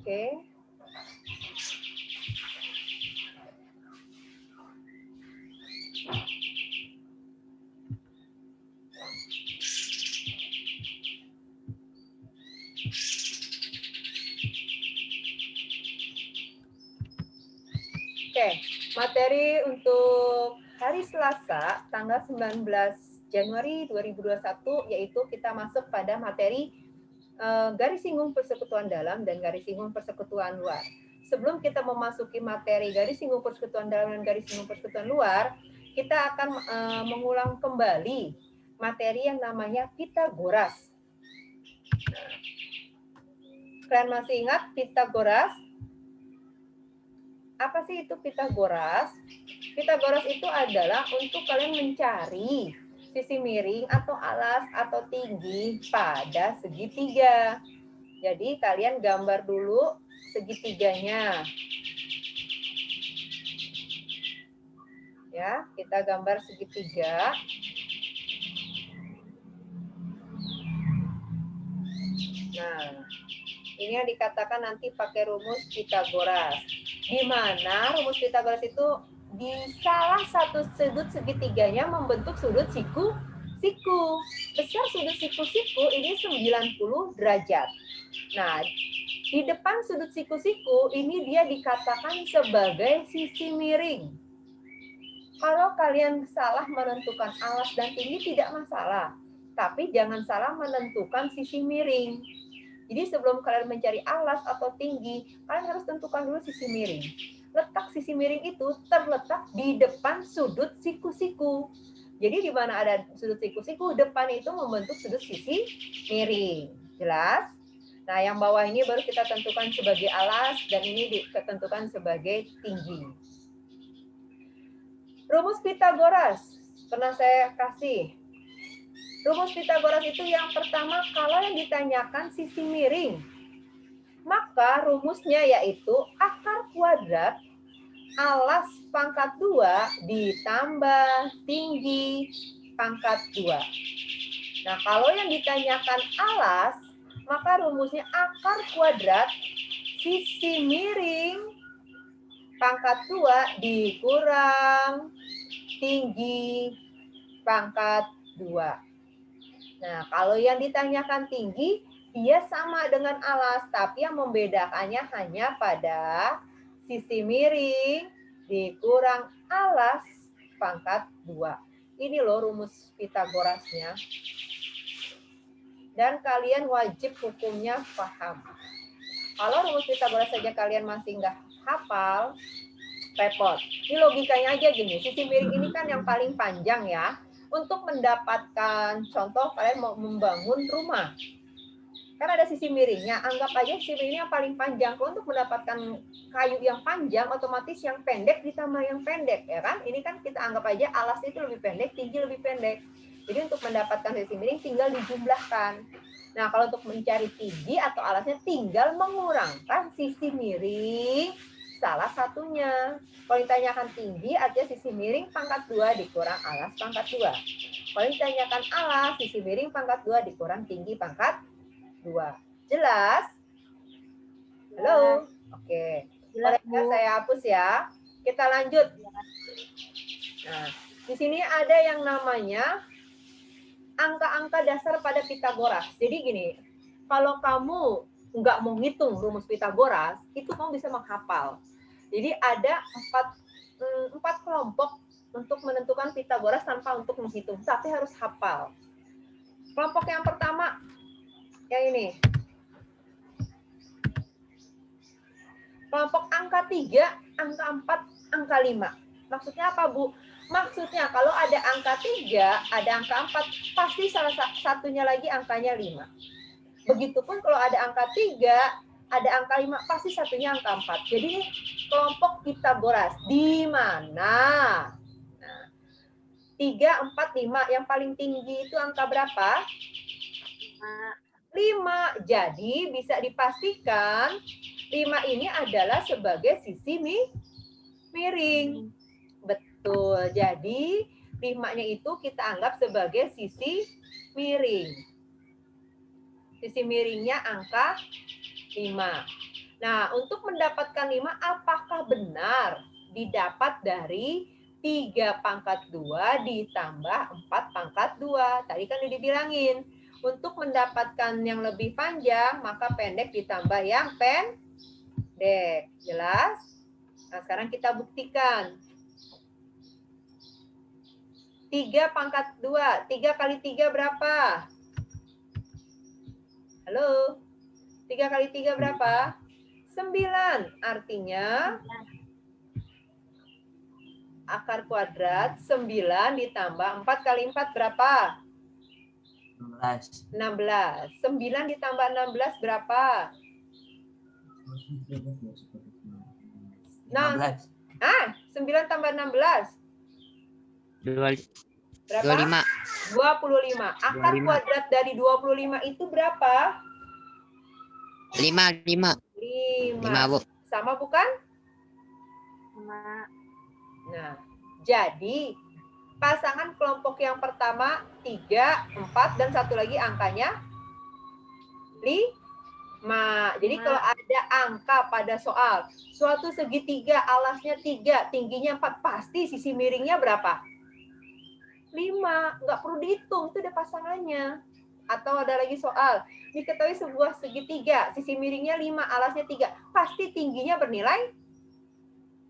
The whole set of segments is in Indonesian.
Oke. Oke, materi untuk hari Selasa, tanggal 19 Januari 2021, yaitu kita masuk pada materi garis singgung persekutuan dalam dan garis singgung persekutuan luar. Sebelum kita memasuki materi garis singgung persekutuan dalam dan garis singgung persekutuan luar, kita akan mengulang kembali materi yang namanya Pitagoras. Kalian masih ingat Pitagoras? Apa sih itu Pitagoras? Pitagoras itu adalah untuk kalian mencari sisi miring atau alas atau tinggi pada segitiga. Jadi kalian gambar dulu segitiganya. Ya, kita gambar segitiga. Nah, ini yang dikatakan nanti pakai rumus Pitagoras. Di mana rumus Pitagoras itu di salah satu sudut segitiganya membentuk sudut siku-siku. Besar sudut siku-siku ini 90 derajat. Nah, di depan sudut siku-siku ini dia dikatakan sebagai sisi miring. Kalau kalian salah menentukan alas dan tinggi tidak masalah. Tapi jangan salah menentukan sisi miring. Jadi sebelum kalian mencari alas atau tinggi, kalian harus tentukan dulu sisi miring. Letak sisi miring itu terletak di depan sudut siku-siku. Jadi di mana ada sudut siku-siku, depan itu membentuk sudut sisi miring. Jelas? Nah, yang bawah ini baru kita tentukan sebagai alas dan ini ditentukan sebagai tinggi. Rumus Pitagoras pernah saya kasih. Rumus Pitagoras itu yang pertama, kalau yang ditanyakan sisi miring, maka rumusnya yaitu akar kuadrat alas pangkat 2 ditambah tinggi pangkat 2. Nah, kalau yang ditanyakan alas, maka rumusnya akar kuadrat sisi miring pangkat 2 dikurang tinggi pangkat 2. Nah, kalau yang ditanyakan tinggi, dia sama dengan alas, tapi yang membedakannya hanya pada sisi miring dikurang alas pangkat 2. Ini loh rumus Pitagorasnya. Dan kalian wajib hukumnya paham. Kalau rumus Pitagoras saja kalian masih nggak hafal, repot. Ini logikanya aja gini, sisi miring ini kan yang paling panjang ya. Untuk mendapatkan contoh kalian mau membangun rumah. Kan ada sisi miringnya, anggap aja sisi miringnya yang paling panjang. Untuk mendapatkan kayu yang panjang, otomatis yang pendek ditambah yang pendek, ya kan? Ini kan kita anggap aja alas itu lebih pendek, tinggi lebih pendek. Jadi untuk mendapatkan sisi miring tinggal dijumlahkan. Nah, kalau untuk mencari tinggi atau alasnya tinggal mengurangkan sisi miring salah satunya. Kalau ditanyakan tinggi, artinya sisi miring pangkat 2 dikurang alas pangkat 2. Kalau ditanyakan alas, sisi miring pangkat 2 dikurang tinggi pangkat 2. Jelas? Halo? Oke. Boleh saya hapus ya? Kita lanjut. Nah, di sini ada yang namanya angka-angka dasar pada Pitagoras. Jadi gini, kalau kamu nggak mau ngitung rumus Pitagoras, itu kamu bisa menghafal. Jadi ada empat kelompok untuk menentukan Pitagoras tanpa untuk menghitung, tapi harus hafal. Kelompok yang pertama, yang ini. Kelompok angka 3, angka 4, angka 5. Maksudnya apa, Bu? Maksudnya kalau ada angka 3, ada angka 4, pasti salah satunya lagi angkanya 5. Begitupun kalau ada angka 3, ada angka 5, pasti satunya angka 4. Jadi kelompok Pitagoras di mana? Nah, 3, 4, 5. Yang paling tinggi itu angka berapa? 5. Jadi bisa dipastikan 5 ini adalah sebagai sisi miring. Betul. Jadi 5-nya itu kita anggap sebagai sisi miring. Sisi miringnya angka 5. Nah, untuk mendapatkan 5, apakah benar didapat dari 3 pangkat 2 ditambah 4 pangkat 2? Tadi kan udah dibilangin, untuk mendapatkan yang lebih panjang, maka pendek ditambah yang pendek. Jelas? Nah, sekarang kita buktikan. 3 pangkat 2. 3 kali 3 berapa? Halo? 3 kali 3 berapa? 9. Artinya akar kuadrat 9 ditambah 4 kali 4 berapa? 16. 16. 9 ditambah 16 berapa? 15. 9 tambah 16. 25. Berapa? 25. Akar 25. kuadrat dari 25 itu berapa? 5. 5, 5. Bu. Sama bukan? Nah, jadi pasangan kelompok yang pertama 3, 4, dan satu lagi angkanya 5. Jadi kalau ada angka pada soal, suatu segitiga alasnya 3, tingginya 4, pasti sisi miringnya berapa? 5. Nggak perlu dihitung, itu udah pasangannya. Atau ada lagi soal, diketahui sebuah segitiga, sisi miringnya 5, alasnya 3, pasti tingginya bernilai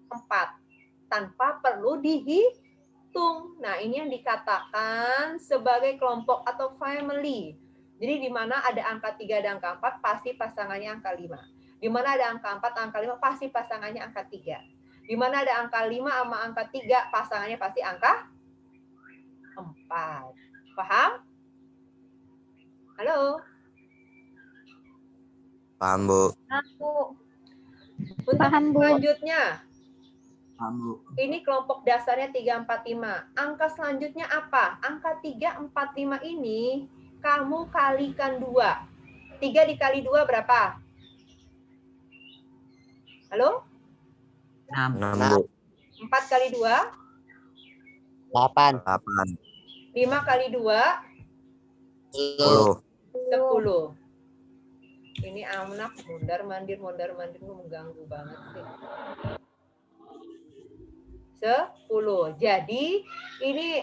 4. Tanpa perlu dihitung. Nah, ini yang dikatakan sebagai kelompok atau family. Jadi di mana ada angka 3 dan angka 4, pasti pasangannya angka 5. Di mana ada angka 4, angka 5, pasti pasangannya angka 3. Di mana ada angka 5 sama angka 3, pasangannya pasti angka 4. Paham? Halo? Paham, Bu. Untuk Paham, Bu. selanjutnya, Paham, Bu. ini kelompok dasarnya 3, 4, 5. Angka selanjutnya apa? Angka 3, 4, 5 ini kamu kalikan 2. 3 dikali 2 berapa? Halo? 6. 6, Bu. 4 kali 2? 8. 8. 5 kali 2? 10. 10. Ini anak mondar-mandir mengganggu banget sih. 10. Jadi ini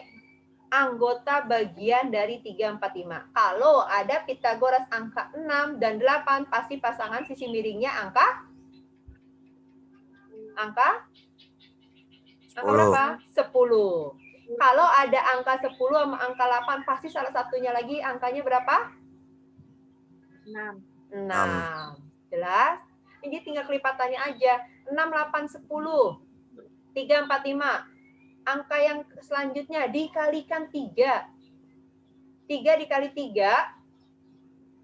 anggota bagian dari 3, 4, 5. Kalau ada Pitagoras angka 6 dan 8, pasti pasangan sisi miringnya angka berapa? 10. Kalau ada angka 10 sama angka 8, pasti salah satunya lagi angkanya berapa? 6. Jelas? Ini tinggal kelipatannya aja. 6, 8, 10. 3, 4, 5. Angka yang selanjutnya dikalikan 3. 3 dikali 3?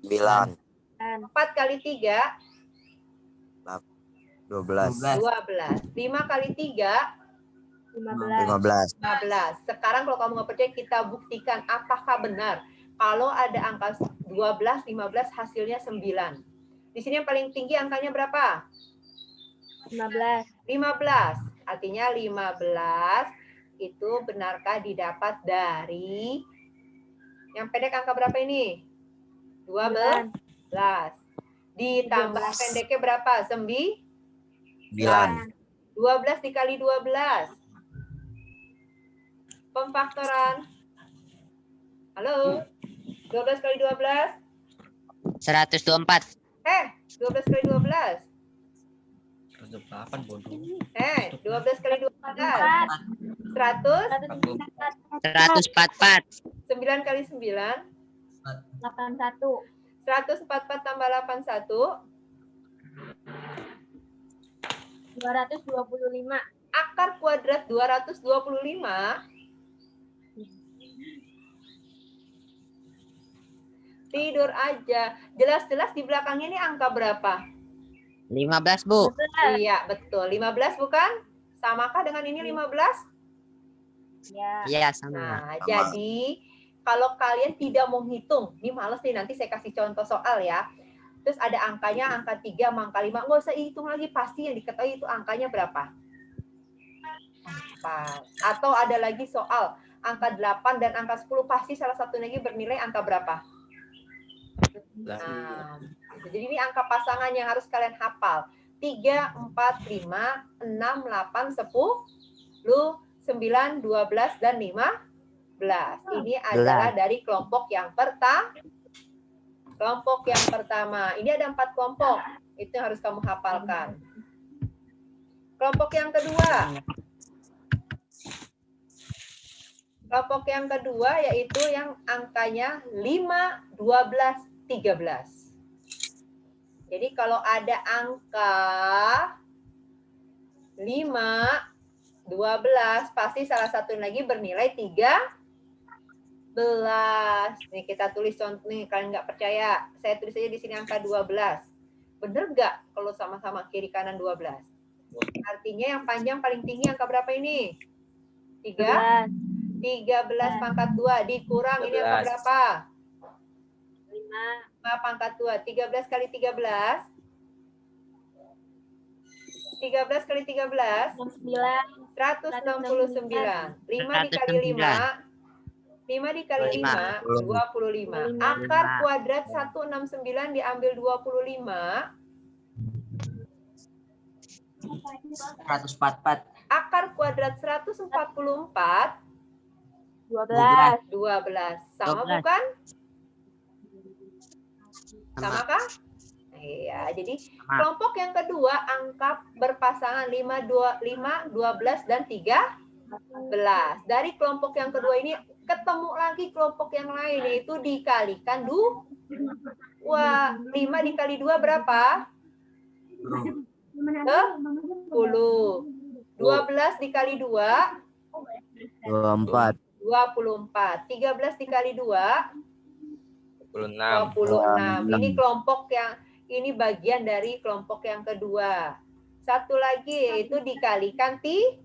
9. 4 kali 3? 12. 12. 5 kali 3? 15. 15. Sekarang kalau kamu nggak percaya, kita buktikan apakah benar. Kalau ada angka 12, 15, hasilnya 9. Di sini yang paling tinggi angkanya berapa? 15. 15. Artinya 15 itu benarkah didapat dari yang pendek angka berapa ini? 12. Ditambah pendeknya berapa? 9. 12 dikali 12. Pemfaktoran. Halo? 12 kali 12? 124. 12 kali 12? 108, bodoh. 12 kali 12? 100? 144. 9 kali 9? 81. 144 tambah 81? 225. Akar kuadrat 225? Tidur aja. Jelas-jelas di belakangnya ini angka berapa? 15, Bu. Iya, betul. 15 bukan? Samakah dengan ini 15? Ya. Iya, sama. Nah, jadi kalau kalian tidak mau hitung, ini males nih, nanti saya kasih contoh soal ya. Terus ada angkanya, angka 3, angka 5. Nggak usah hitung lagi, pasti yang diketahui itu angkanya berapa. 4. Atau ada lagi soal, angka 8 dan angka 10, pasti salah satu lagi bernilai angka berapa? Nah, Gitu. Jadi ini angka pasangan yang harus kalian hafal. 3, 4, 5, 6, 8, 10, 9, 12, dan 15. Ini adalah dari kelompok yang pertama. Kelompok yang pertama. Ini ada 4 kelompok. Itu yang harus kamu hafalkan. Kelompok yang kedua. Kelompok yang kedua yaitu yang angkanya 5, 12, 13. Jadi kalau ada angka 5, 12, pasti salah satu lagi bernilai 13. Nih kita tulis contoh nih, kalian nggak percaya. Saya tulis aja di sini angka 12. Bener nggak kalau sama-sama kiri kanan 12? Artinya yang panjang paling tinggi angka berapa ini? 3? 13 pangkat 2 dikurang ini angka berapa? 5 pangkat 2. 13 kali 13. 13 kali 13. 169. 5 dikali 5. 5 dikali 5, 25. Akar kuadrat 169 diambil 25. 144. Akar kuadrat 144. 12. 12. Sama bukan? Sama kah? Iya, jadi kelompok yang kedua angka berpasangan 5, 12, dan 13. Dari kelompok yang kedua ini ketemu lagi kelompok yang lain, yaitu dikalikan 2. 5 dikali 2 berapa? 10. 12 dikali 2? 24. 24. 13 dikali 2? 26. 26. Ini kelompok yang ini bagian dari kelompok yang kedua. Satu lagi yaitu dikalikan 3.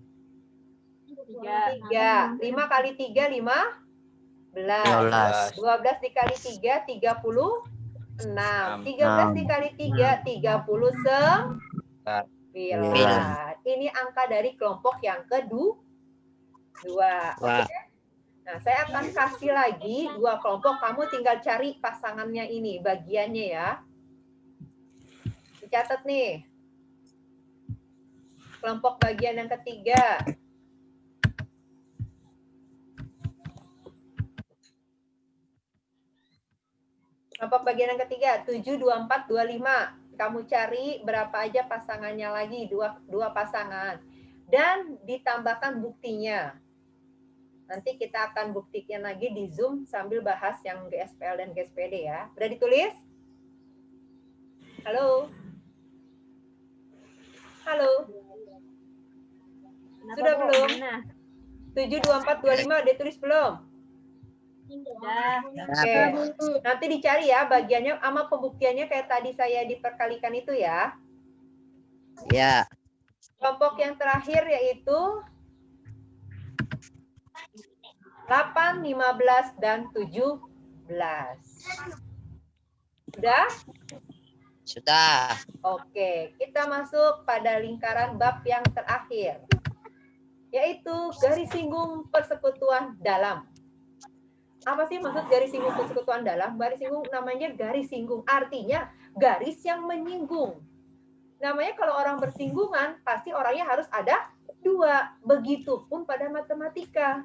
5 kali 3 15. 12 dikali 3 36. 13 dikali 3 39. Ini angka dari kelompok yang kedua. Oke. Nah, saya akan kasih lagi 2 kelompok. Kamu tinggal cari pasangannya ini, bagiannya ya. Dicatat nih. Kelompok bagian yang ketiga. Kelompok bagian yang ketiga, 7, 24, 25. Kamu cari berapa aja pasangannya lagi, 2 pasangan. Dan ditambahkan buktinya. Nanti kita akan buktikan lagi di Zoom sambil bahas yang GSPL dan GSPD ya. Udah ditulis? Halo? Halo? Sudah belum? 7, 24, 25 ditulis belum? Oke. Nanti dicari ya bagiannya sama pembuktiannya kayak tadi saya diperkalikan itu ya. Ya. Kelompok yang terakhir yaitu 8, 15, dan 17. Sudah? Sudah. Oke, kita masuk pada lingkaran bab yang terakhir. Yaitu garis singgung persekutuan dalam. Apa sih maksud garis singgung persekutuan dalam? Garis singgung namanya garis singgung. Artinya garis yang menyinggung. Namanya kalau orang bersinggungan, pasti orangnya harus ada 2. Begitupun pada matematika.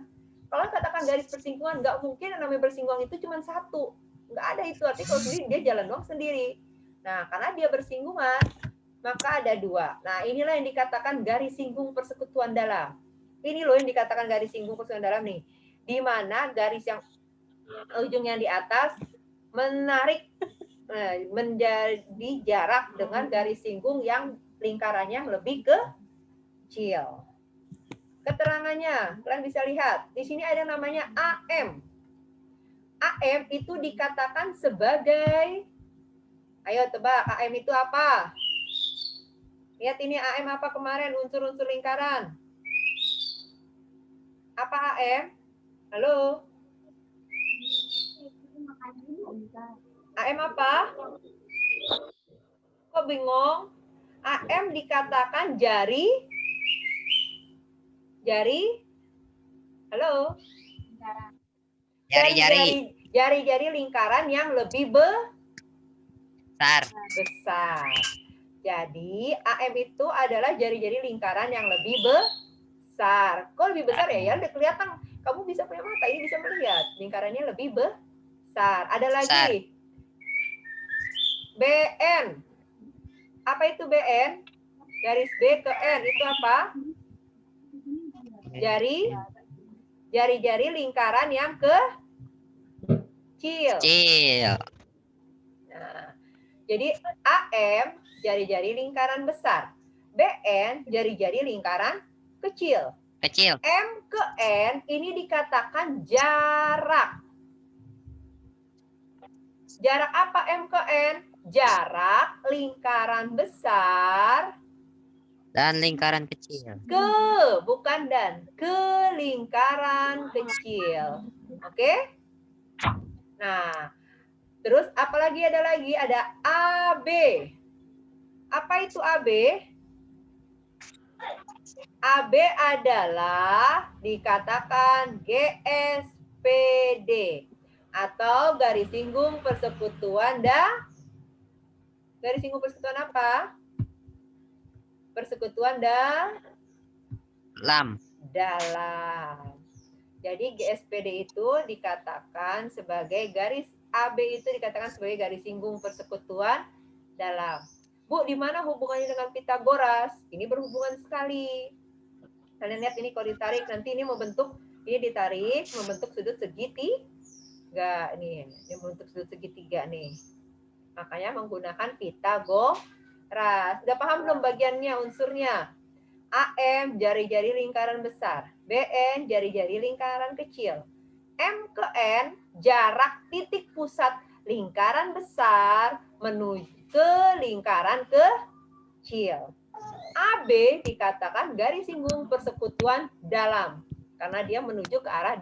Kalau katakan garis persinggungan, nggak mungkin yang namanya bersinggungan itu cuma 1. Nggak ada itu. Artinya kalau sendiri, dia jalan doang sendiri. Nah, karena dia bersinggungan, maka ada 2. Nah, inilah yang dikatakan garis singgung persekutuan dalam. Ini loh yang dikatakan garis singgung persekutuan dalam nih. Di mana garis yang ujungnya di atas menarik menjadi jarak dengan garis singgung yang lingkarannya lebih kecil. Keterangannya, kalian bisa lihat. Di sini ada namanya AM. AM itu dikatakan sebagai, ayo tebak, AM itu apa? Lihat ini AM apa kemarin, unsur-unsur lingkaran. Apa AM? Halo? AM apa? Kok bingung? AM dikatakan jari. Halo? Jari-jari. Jari-jari lingkaran yang lebih besar. Besar. besar. Jadi AM itu adalah jari-jari lingkaran yang lebih besar. Kok lebih besar ya? Ya udah kelihatan. Kamu bisa punya mata, ini bisa melihat. Lingkarannya lebih besar. Ada lagi. BN. Apa itu BN? Garis B ke N itu apa? Jari-jari lingkaran yang kecil. Nah, jadi AM jari-jari lingkaran besar. BN jari-jari lingkaran kecil. M ke N ini dikatakan jarak. Jarak apa M ke N? Jarak lingkaran besar Dan lingkaran kecil. bukan dan, ke lingkaran kecil. Oke? Nah, terus apalagi ada lagi? Ada AB. Apa itu AB? AB adalah dikatakan GSPD atau garis singgung persekutuan garis singgung persekutuan apa? Persekutuan dalam. Jadi GSPD itu dikatakan sebagai garis AB itu dikatakan sebagai garis singgung persekutuan dalam. Bu, di mana hubungannya dengan Pitagoras? Ini berhubungan sekali. Kalian lihat ini kalau ditarik nanti ini ini ditarik membentuk sudut segitiga nih. Ini membentuk sudut segitiga nih. Makanya menggunakan Pitagoras. Udah paham belum bagiannya, unsurnya? AM jari-jari lingkaran besar, BN jari-jari lingkaran kecil, M ke N jarak titik pusat lingkaran besar menuju ke lingkaran kecil. AB dikatakan garis singgung persekutuan dalam karena dia menuju ke arah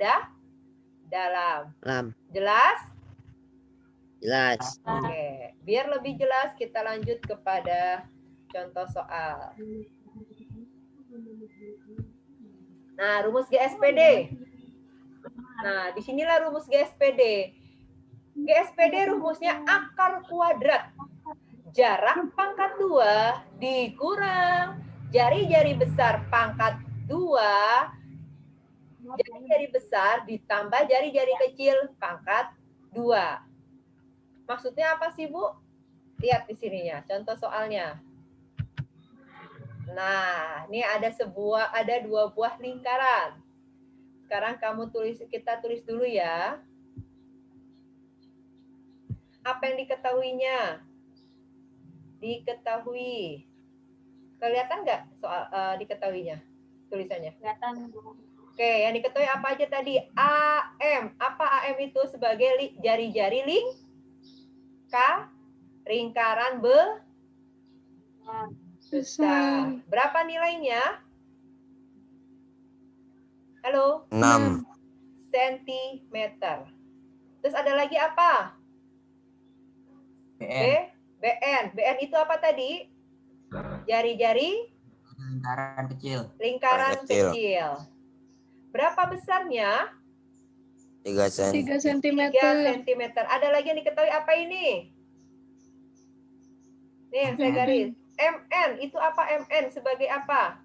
dalam. Jelas? Jelas. Oke, biar lebih jelas kita lanjut kepada contoh soal. Nah, rumus GSPD. Nah, disinilah rumus GSPD. GSPD rumusnya akar kuadrat. Jarak pangkat 2 dikurang jari-jari besar pangkat 2. Jari-jari besar ditambah jari-jari kecil pangkat 2. Maksudnya apa sih, Bu? Lihat di sininya, contoh soalnya. Nah, ini ada 2 buah lingkaran. Sekarang kita tulis dulu ya. Apa yang diketahuinya? Diketahui. Kelihatan nggak soal diketahuinya? Tulisannya. Kelihatan. Oke, yang diketahui apa aja tadi? AM. Apa AM itu? Sebagai jari-jari lingkaran besar. Berapa nilainya? Halo? 6 cm. Terus ada lagi apa? BN. BN itu apa tadi? Jari-jari lingkaran kecil. Berapa besarnya? 3 cm. 3 cm. Ada lagi yang diketahui apa ini? Nih yang saya garis. MN itu apa? MN sebagai apa?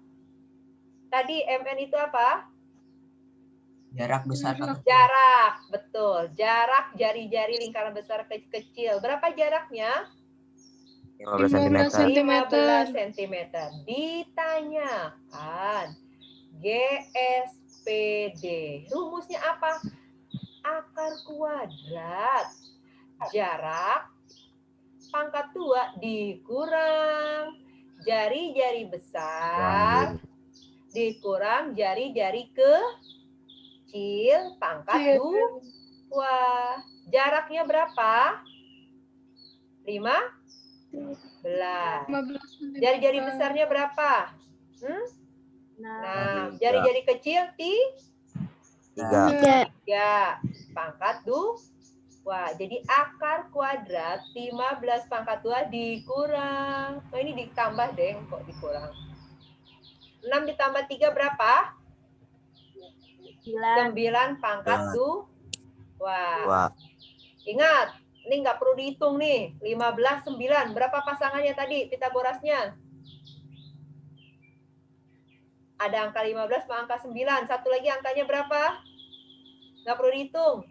Tadi MN itu apa? Jarak besar. Jarak, betul. Jarak jari-jari lingkaran besar kecil. Berapa jaraknya? 15 cm. 15 cm. Ditanyakan GSPD. Rumusnya apa? Akar kuadrat. Jarak pangkat 2 dikurang jari-jari besar dikurang jari-jari kecil pangkat 2. Jaraknya berapa? 15. Jari-jari besarnya berapa? 6. Jari-jari kecil 3. Pangkat 2. Jadi akar kuadrat 15 pangkat 2 dikurang. Oh, ini ditambah deh, kok dikurang. 6 ditambah 3 berapa? 9 pangkat 2. Ingat, Ini nggak perlu dihitung nih. 15, 9. Berapa pasangannya tadi Pitagorasnya? Ada angka 15 sama angka 9. Satu lagi angkanya berapa? Nggak perlu dihitung.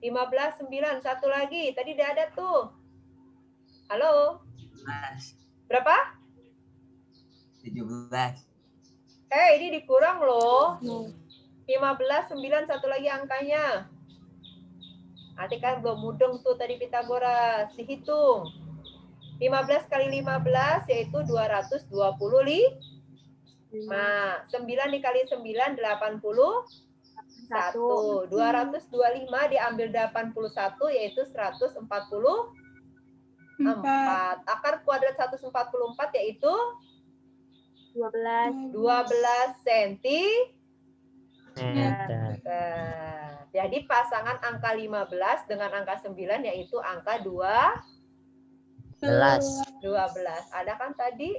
15, 9. Satu lagi. Tadi udah ada tuh. Halo? 17. Berapa? 17. Ini dikurang loh. 15, 9. Satu lagi angkanya. Nanti kan belum mudeng tuh tadi Pitagoras. Dihitung. 15 kali 15 yaitu 225. 9 dikali 9, 81. 225 diambil 81 yaitu 144. Akar kuadrat 144 yaitu 12 cm. Jadi pasangan angka 15 dengan angka 9 yaitu angka 12. Ada kan tadi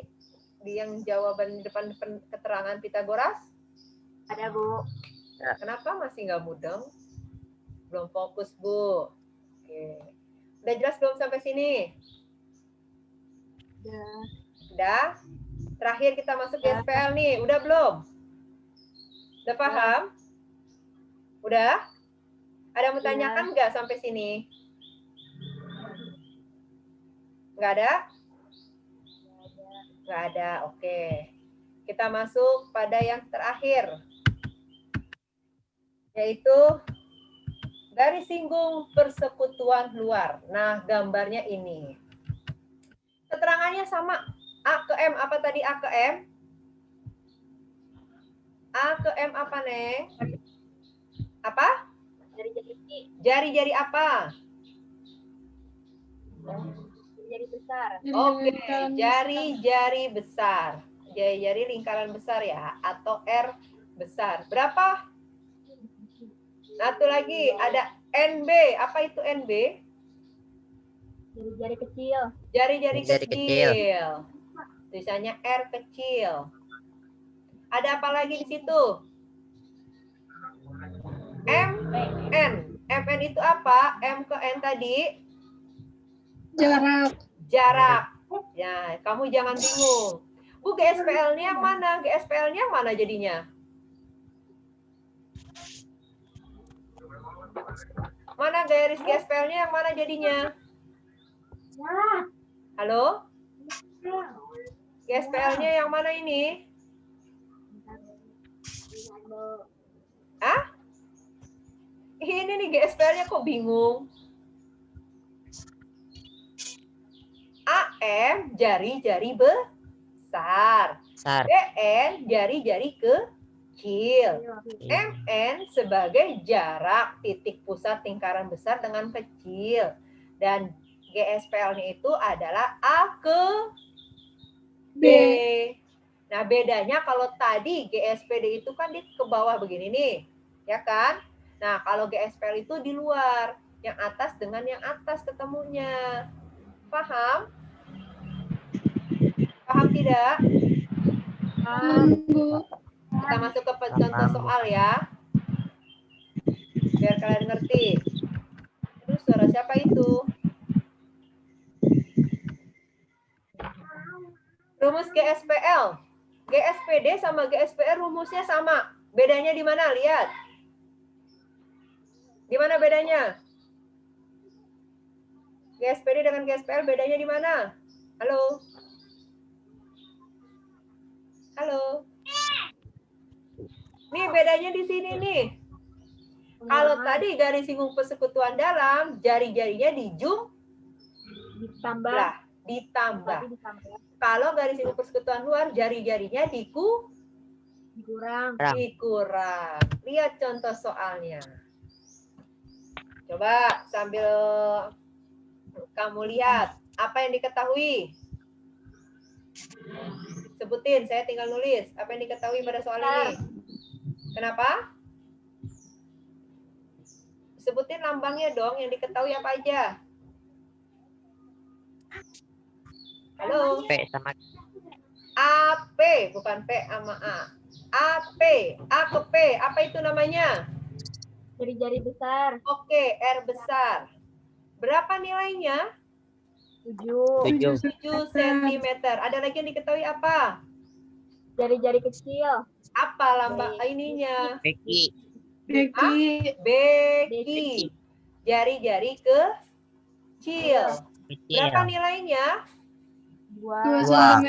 di yang jawaban depan keterangan Pitagoras? Ada, Bu. Kenapa masih nggak mudeng? Belum fokus, Bu. Oke. Udah jelas belum sampai sini? Udah? Terakhir kita masuk ke SPL nih. Udah belum? Udah paham? Udah? Ada yang mau tanyakan nggak sampai sini? Nggak ada? Nggak ada, oke. Kita masuk pada yang terakhir. Yaitu garis singgung persekutuan luar. Nah, gambarnya ini. Keterangannya sama. A ke M, apa tadi A ke M? A ke M apa, Neng? Apa? Jari-jari apa? Jari besar. Oke, jari-jari besar. Jari-jari lingkaran besar ya, atau R besar. Berapa? Satu lagi, ada NB. Apa itu NB? Jari-jari kecil. Jari-jari Jari kecil. kecil. Tulisannya R kecil. Ada apa lagi di situ? MN. MN itu apa? M ke N tadi? Jarak. Ya, kamu jangan bingung. Bu, GSPL-nya yang mana? GSPL-nya yang mana jadinya? Mana garis GSPL-nya yang mana jadinya? Halo? GSPL-nya yang mana ini? Hah? Ini nih GSPL-nya kok bingung? AM jari-jari besar. BN jari-jari kecil. MN sebagai jarak titik pusat lingkaran besar dengan kecil. Dan GSPL-nya itu adalah A ke B. Nah, bedanya kalau tadi GSPD itu kan di ke bawah begini nih, ya kan? Nah, kalau GSPL itu di luar, yang atas dengan yang atas ketemunya. Paham? Paham tidak? Kita masuk ke contoh soal ya. Biar kalian ngerti. Aduh, suara siapa itu? Rumus GSPL. GSPD sama GSPR rumusnya sama. Bedanya di mana? Lihat. Di mana bedanya? GSPD dengan GSPL bedanya di mana? Halo? Halo? Nih bedanya di sini nih. Kalau tadi garis singgung persekutuan dalam, jari-jarinya ditambah. Kalau garis singgung persekutuan luar, jari-jarinya dikurang. Lihat contoh soalnya. Coba sambil kamu lihat apa yang diketahui. Sebutin, saya tinggal nulis. Apa yang diketahui pada soal ini? Kenapa? Sebutin lambangnya dong, yang diketahui apa aja. Halo? P sama AP, bukan P sama A. AP, A ke P, apa itu namanya? Jari-jari besar. Oke, R besar. Berapa nilainya? 7. 7 cm. Ada lagi yang diketahui apa? Jari-jari kecil. Apa lambang ininya? Becky. Beki. Jari-jari kecil. Berapa Kecil. nilainya? 2. 2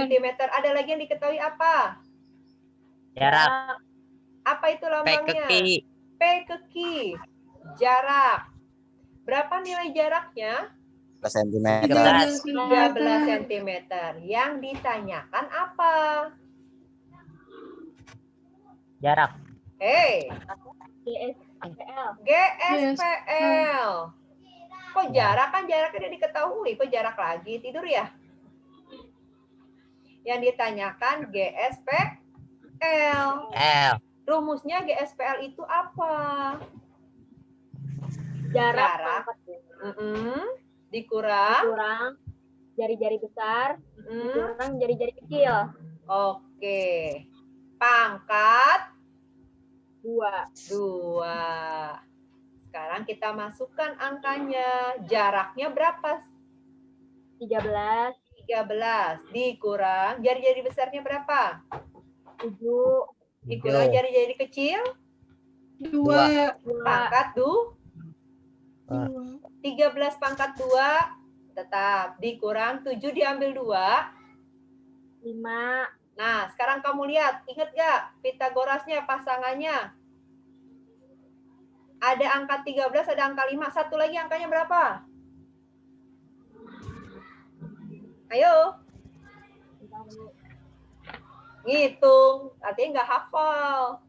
cm. Ada lagi yang diketahui apa? Jarak. Apa itu lambangnya? Keki. P ke Q. Jarak. Berapa nilai jaraknya? 13 cm. 13 cm. Yang ditanyakan apa? Jarak. Hei, GSPL. GSPL. Kok jarak kan jaraknya udah diketahui, kok jarak lagi? Tidur ya? Yang ditanyakan GSPL. L. Rumusnya GSPL itu apa? Jarak. Dikurang. Kurang. Jari-jari besar. Mm, Kurang jari-jari kecil. Oke. Pangkat 2. 2. Sekarang kita masukkan angkanya. Jaraknya berapa? 13. 13. Dikurang. Jari-jari besarnya berapa? 7. Dikurang jari-jari kecil. 2. Pangkat 13 pangkat 2. Tetap. Dikurang 7 diambil 2. 5. Nah, sekarang kamu lihat. Ingat gak Pitagorasnya, pasangannya? Ada angka 13, ada angka 5. Satu lagi angkanya berapa? Ayo. Ngitung. Artinya nggak hafal.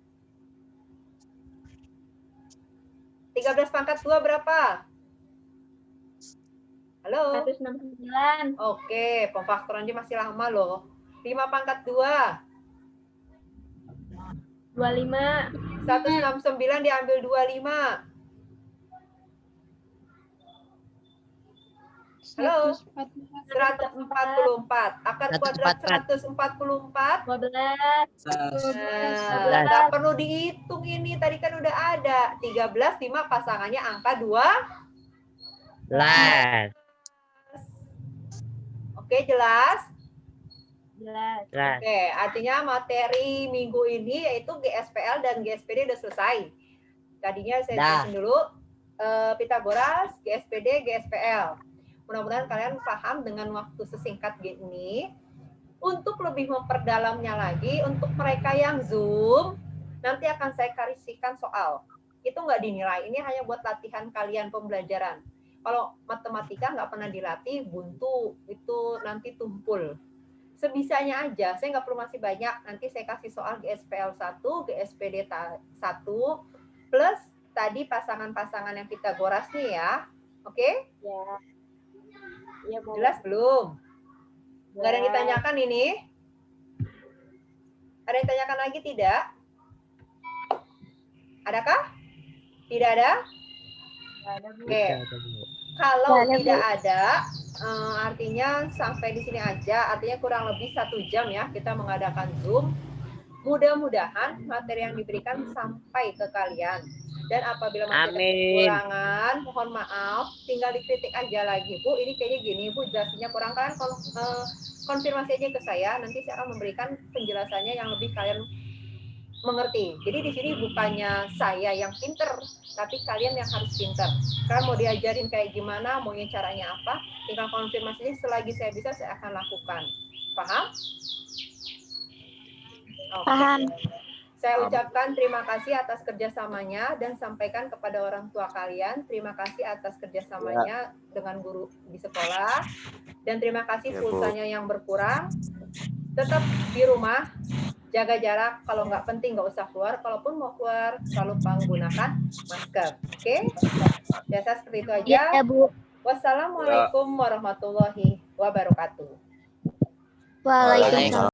13 pangkat 2 berapa? Halo? 169. Oke, pemfaktorannya masih lama loh. 5 pangkat 2. 25. 169 diambil 25. Halo? 144. Akar kuadrat 144. 12. Nggak perlu dihitung ini. Tadi kan udah ada. 13, 5 pasangannya angka 2. Las. Oke, jelas? Jelas. Las. Oke, artinya materi minggu ini yaitu GSPL dan GSPD udah selesai. Tadinya saya jelasin dulu Pitagoras, GSPD, GSPL. Mudah-mudahan kalian paham dengan waktu sesingkat ini. Untuk lebih memperdalamnya lagi, untuk mereka yang Zoom, nanti akan saya kasihkan soal. Itu nggak dinilai, ini hanya buat latihan kalian pembelajaran. Kalau matematika nggak pernah dilatih, buntu, itu nanti tumpul. Sebisanya aja, saya nggak perlu masih banyak. Nanti saya kasih soal GSPL 1, GSPD 1, plus tadi pasangan-pasangan yang Pitagoras nih ya. Oke? Ya. Ya, Bu. Jelas belum? Nggak ada yang ditanyakan ini? Ada yang ditanyakan lagi tidak? Adakah? Tidak ada? Oke. Kalau tidak ada, artinya sampai di sini aja. Artinya kurang lebih 1 jam ya kita mengadakan Zoom. Mudah-mudahan materi yang diberikan sampai ke kalian. Dan apabila masih ada kekurangan, mohon maaf, tinggal dikritik aja lagi, Bu. Ini kayaknya gini, Bu, jelasinnya kurang. Kalian konfirmasi aja ke saya. Nanti saya akan memberikan penjelasannya yang lebih kalian mengerti. Jadi di sini bukannya saya yang pinter, tapi kalian yang harus pinter. Kalian mau diajarin kayak gimana, maunya caranya apa, tinggal konfirmasinya selagi saya bisa, saya akan lakukan. Paham? Okay. Paham. Saya ucapkan terima kasih atas kerjasamanya dan sampaikan kepada orang tua kalian terima kasih atas kerjasamanya dengan guru di sekolah dan terima kasih pulsanya yang berkurang. Tetap di rumah, jaga jarak, kalau nggak penting nggak usah keluar, kalaupun mau keluar selalu menggunakan masker. Oke? Biasa seperti itu aja. Ya, Bu. Wassalamualaikum warahmatullahi wabarakatuh. Waalaikumsalam.